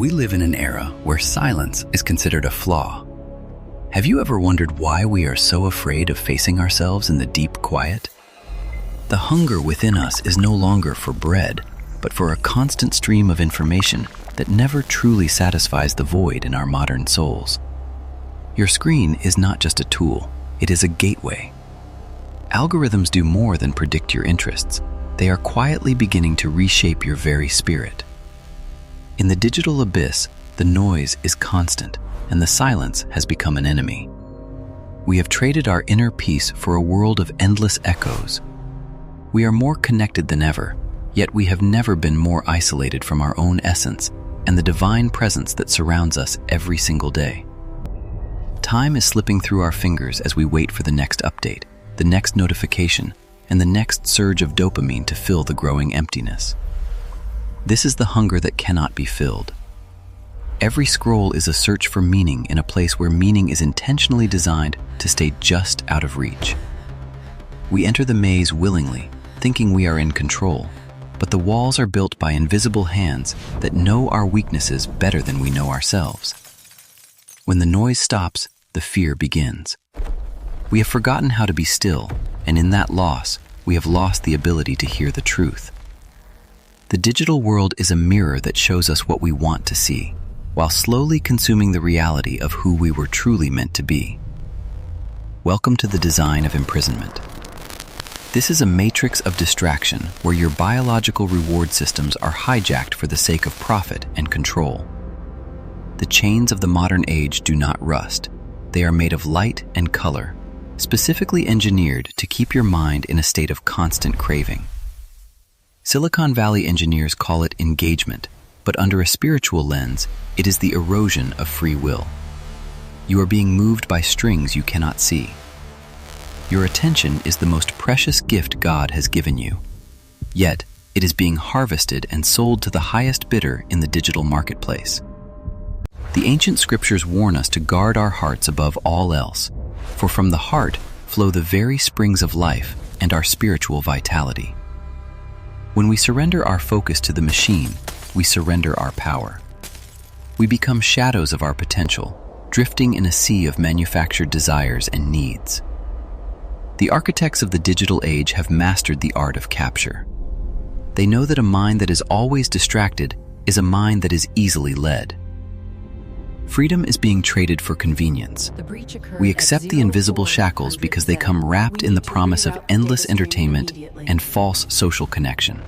We live in an era where silence is considered a flaw. Have you ever wondered why we are so afraid of facing ourselves in the deep quiet? The hunger within us is no longer for bread, but for a constant stream of information that never truly satisfies the void in our modern souls. Your screen is not just a tool, it is a gateway. Algorithms do more than predict your interests. They are quietly beginning to reshape your very spirit. In the digital abyss, the noise is constant, and the silence has become an enemy. We have traded our inner peace for a world of endless echoes. We are more connected than ever, yet we have never been more isolated from our own essence and the divine presence that surrounds us every single day. Time is slipping through our fingers as we wait for the next update, the next notification, and the next surge of dopamine to fill the growing emptiness. This is the hunger that cannot be filled. Every scroll is a search for meaning in a place where meaning is intentionally designed to stay just out of reach. We enter the maze willingly, thinking we are in control, but the walls are built by invisible hands that know our weaknesses better than we know ourselves. When the noise stops, the fear begins. We have forgotten how to be still, and in that loss, we have lost the ability to hear the truth. The digital world is a mirror that shows us what we want to see, while slowly consuming the reality of who we were truly meant to be. Welcome to the design of imprisonment. This is a matrix of distraction where your biological reward systems are hijacked for the sake of profit and control. The chains of the modern age do not rust. They are made of light and color, specifically engineered to keep your mind in a state of constant craving. Silicon Valley engineers call it engagement, but under a spiritual lens, it is the erosion of free will. You are being moved by strings you cannot see. Your attention is the most precious gift God has given you. Yet, it is being harvested and sold to the highest bidder in the digital marketplace. The ancient scriptures warn us to guard our hearts above all else, for from the heart flow the very springs of life and our spiritual vitality. When we surrender our focus to the machine, we surrender our power. We become shadows of our potential, drifting in a sea of manufactured desires and needs. The architects of the digital age have mastered the art of capture. They know that a mind that is always distracted is a mind that is easily led. Freedom is being traded for convenience. We accept the invisible shackles because they come wrapped in the promise of endless entertainment and false social connection.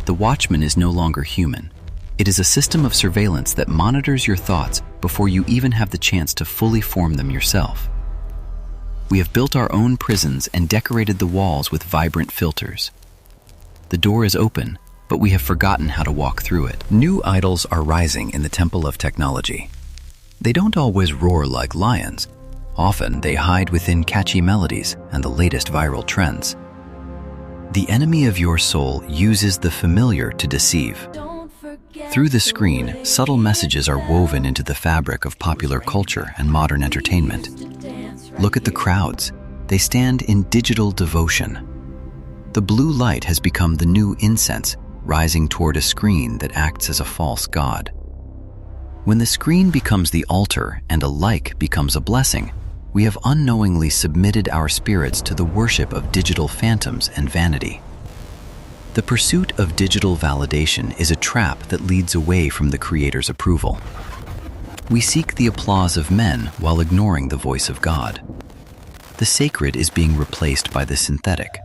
The watchman is no longer human. It is a system of surveillance that monitors your thoughts before you even have the chance to fully form them yourself. We have built our own prisons and decorated the walls with vibrant filters. The door is open, but we have forgotten how to walk through it. New idols are rising in the temple of technology. They don't always roar like lions. Often they hide within catchy melodies and the latest viral trends. The enemy of your soul uses the familiar to deceive. Through the screen, subtle messages are woven into the fabric of popular culture and modern entertainment. Look at the crowds. They stand in digital devotion. The blue light has become the new incense, rising toward a screen that acts as a false god. When the screen becomes the altar and a like becomes a blessing, we have unknowingly submitted our spirits to the worship of digital phantoms and vanity. The pursuit of digital validation is a trap that leads away from the Creator's approval. We seek the applause of men while ignoring the voice of God. The sacred is being replaced by the synthetic.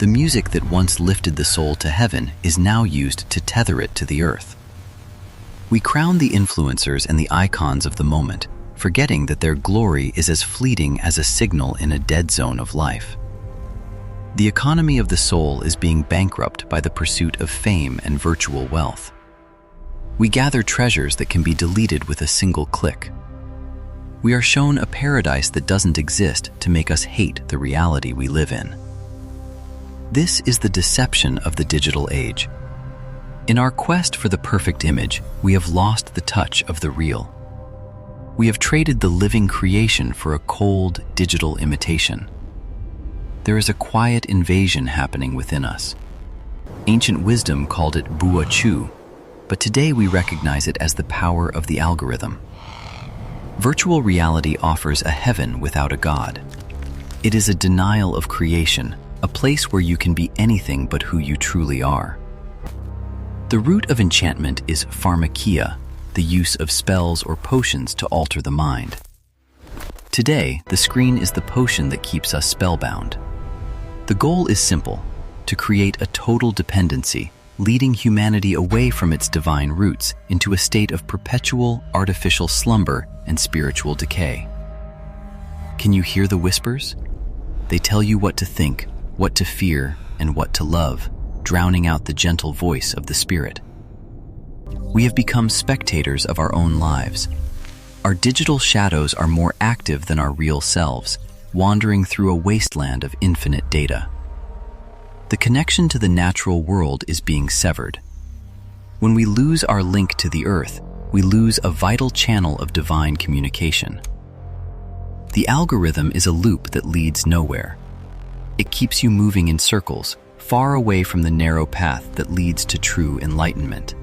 The music that once lifted the soul to heaven is now used to tether it to the earth. We crown the influencers and the icons of the moment, forgetting that their glory is as fleeting as a signal in a dead zone of life. The economy of the soul is being bankrupt by the pursuit of fame and virtual wealth. We gather treasures that can be deleted with a single click. We are shown a paradise that doesn't exist to make us hate the reality we live in. This is the deception of the digital age. In our quest for the perfect image, we have lost the touch of the real. We have traded the living creation for a cold, digital imitation. There is a quiet invasion happening within us. Ancient wisdom called it Bua Chu, but today we recognize it as the power of the algorithm. Virtual reality offers a heaven without a God. It is a denial of creation, a place where you can be anything but who you truly are. The root of enchantment is pharmakia, the use of spells or potions to alter the mind. Today, the screen is the potion that keeps us spellbound. The goal is simple: to create a total dependency, leading humanity away from its divine roots into a state of perpetual artificial slumber and spiritual decay. Can you hear the whispers? They tell you what to think, what to fear, and what to love, drowning out the gentle voice of the spirit. We have become spectators of our own lives. Our digital shadows are more active than our real selves, wandering through a wasteland of infinite data. The connection to the natural world is being severed. When we lose our link to the earth, we lose a vital channel of divine communication. The algorithm is a loop that leads nowhere. It keeps you moving in circles, far away from the narrow path that leads to true enlightenment.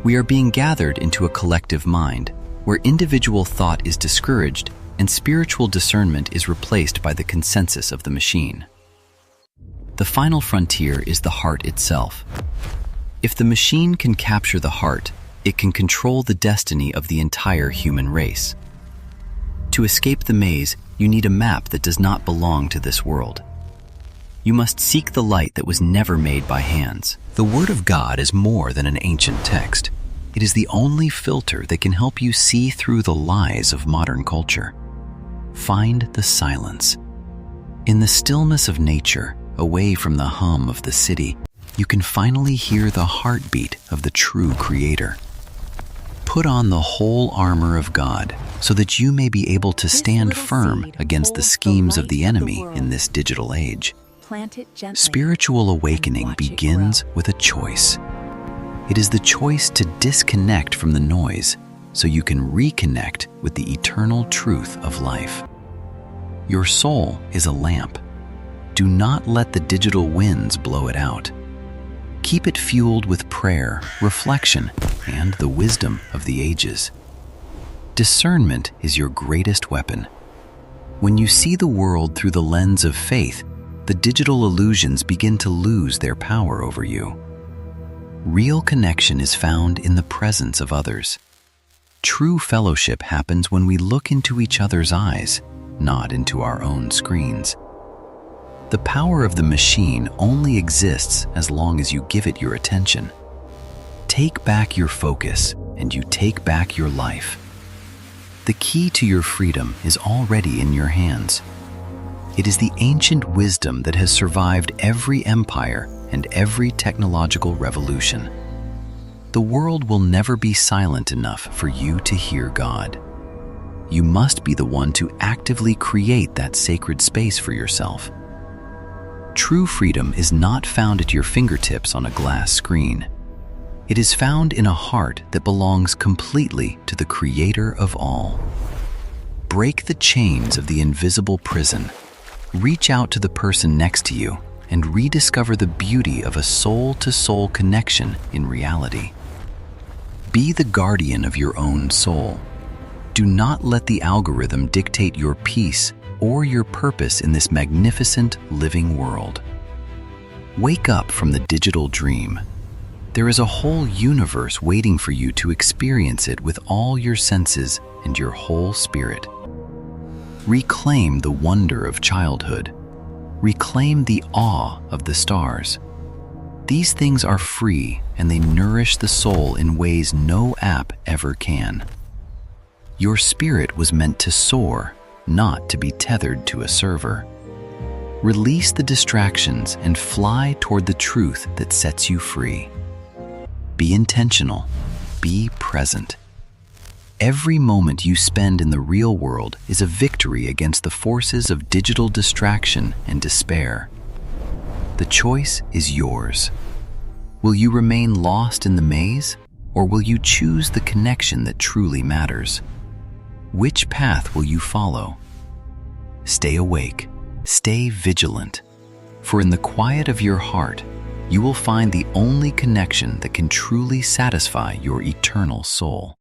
We are being gathered into a collective mind, where individual thought is discouraged and spiritual discernment is replaced by the consensus of the machine. The final frontier is the heart itself. If the machine can capture the heart, it can control the destiny of the entire human race. To escape the maze, you need a map that does not belong to this world. You must seek the light that was never made by hands. The Word of God is more than an ancient text. It is the only filter that can help you see through the lies of modern culture. Find the silence. In the stillness of nature, away from the hum of the city, you can finally hear the heartbeat of the true Creator. Put on the whole armor of God so that you may be able to stand firm against the schemes of the enemy in this digital age. Spiritual awakening begins with a choice. It is the choice to disconnect from the noise so you can reconnect with the eternal truth of life. Your soul is a lamp. Do not let the digital winds blow it out. Keep it fueled with prayer, reflection, and the wisdom of the ages. Discernment is your greatest weapon. When you see the world through the lens of faith, the digital illusions begin to lose their power over you. Real connection is found in the presence of others. True fellowship happens when we look into each other's eyes, not into our own screens. The power of the machine only exists as long as you give it your attention. Take back your focus, and you take back your life. The key to your freedom is already in your hands. It is the ancient wisdom that has survived every empire and every technological revolution. The world will never be silent enough for you to hear God. You must be the one to actively create that sacred space for yourself. True freedom is not found at your fingertips on a glass screen. It is found in a heart that belongs completely to the Creator of all. Break the chains of the invisible prison. Reach out to the person next to you and rediscover the beauty of a soul-to-soul connection in reality. Be the guardian of your own soul. Do not let the algorithm dictate your peace or your purpose in this magnificent living world. Wake up from the digital dream. There is a whole universe waiting for you to experience it with all your senses and your whole spirit. Reclaim the wonder of childhood. Reclaim the awe of the stars. These things are free and they nourish the soul in ways no app ever can. Your spirit was meant to soar, not to be tethered to a server. Release the distractions and fly toward the truth that sets you free. Be intentional. Be present. Every moment you spend in the real world is a victory against the forces of digital distraction and despair. The choice is yours. Will you remain lost in the maze, or will you choose the connection that truly matters? Which path will you follow? Stay awake, stay vigilant, for in the quiet of your heart, you will find the only connection that can truly satisfy your eternal soul.